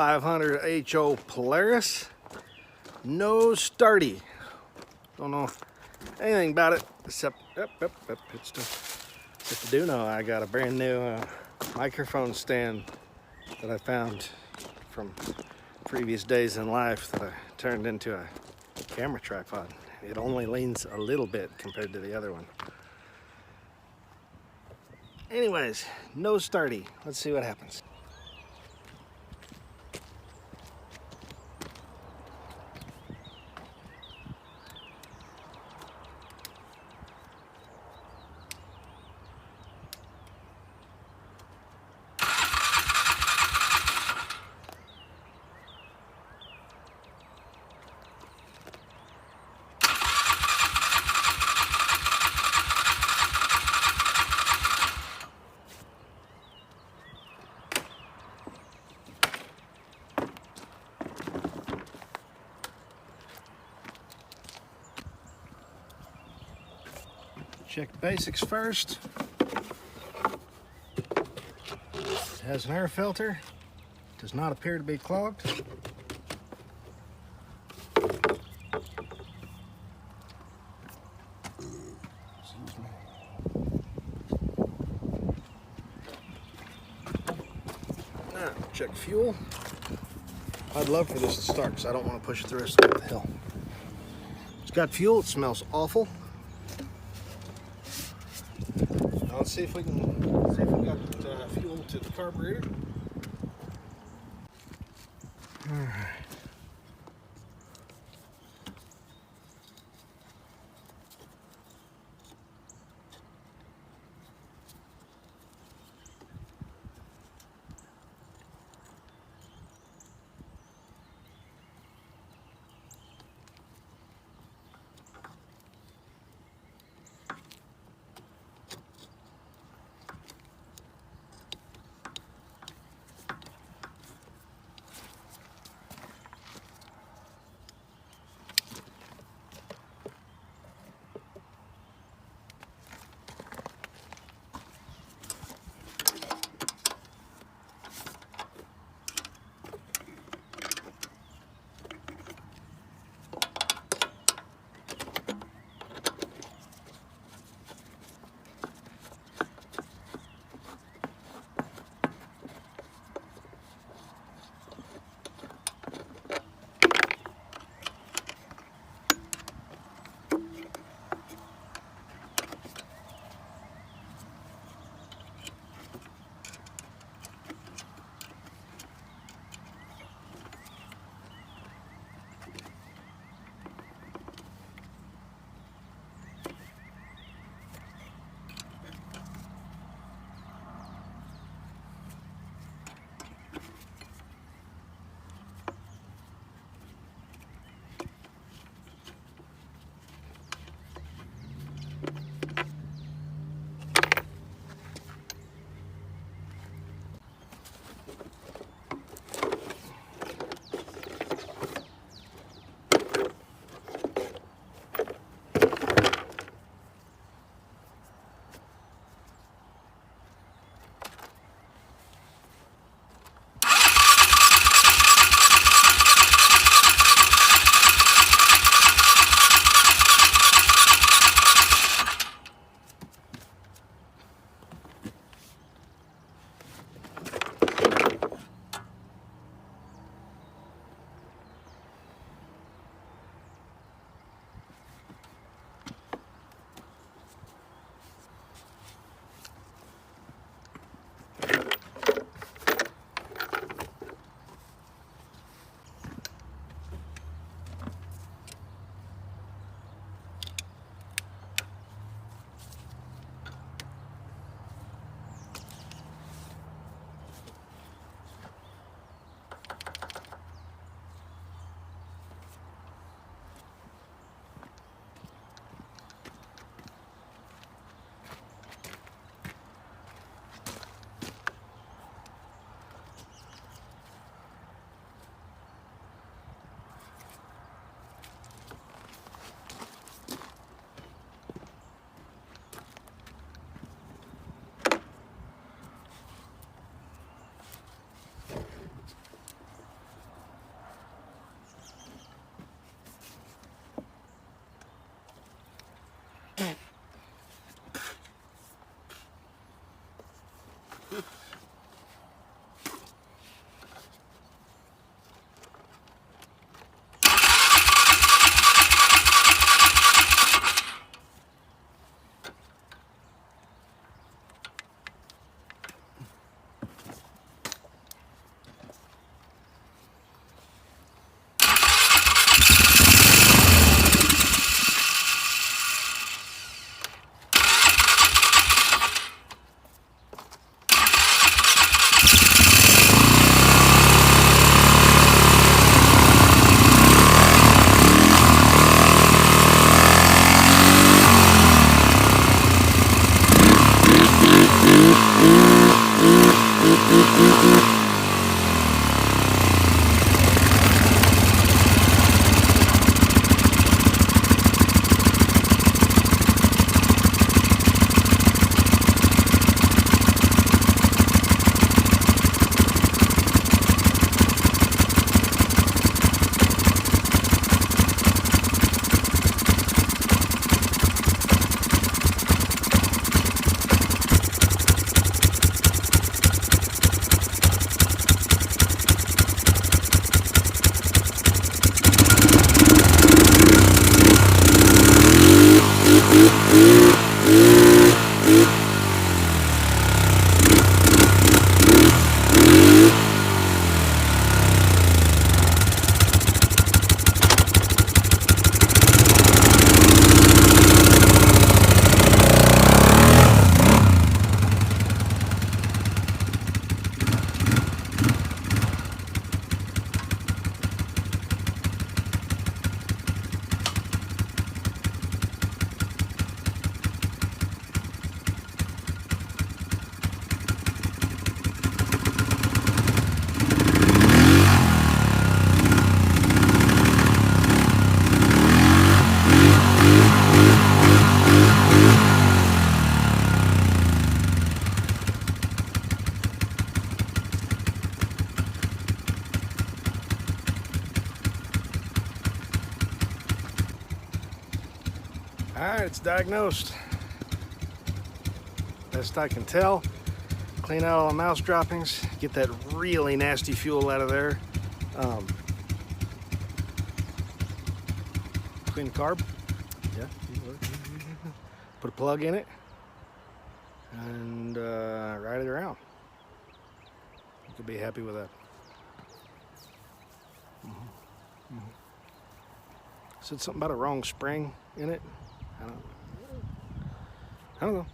500 HO Polaris. No starty. Don't know anything about it except except I do know I got a brand new microphone stand that I found from previous days in life that I turned into a camera tripod. It only leans a little bit compared to the other one. Anyways, no starty. Let's see what happens. Check the basics first. It has an air filter. Does not appear to be clogged. Excuse me. Now, check fuel. I'd love for this to start because I don't want to push it the rest of the hill. It's got fuel. It smells awful. Now let's see if we got fuel to the carburetor. All right. All right, it's diagnosed. Best I can tell. Clean out all the mouse droppings. Get that really nasty fuel out of there. Clean the carb. Yeah. Put a plug in it and ride it around. You could be happy with that. Said something about a wrong spring in it. I don't know.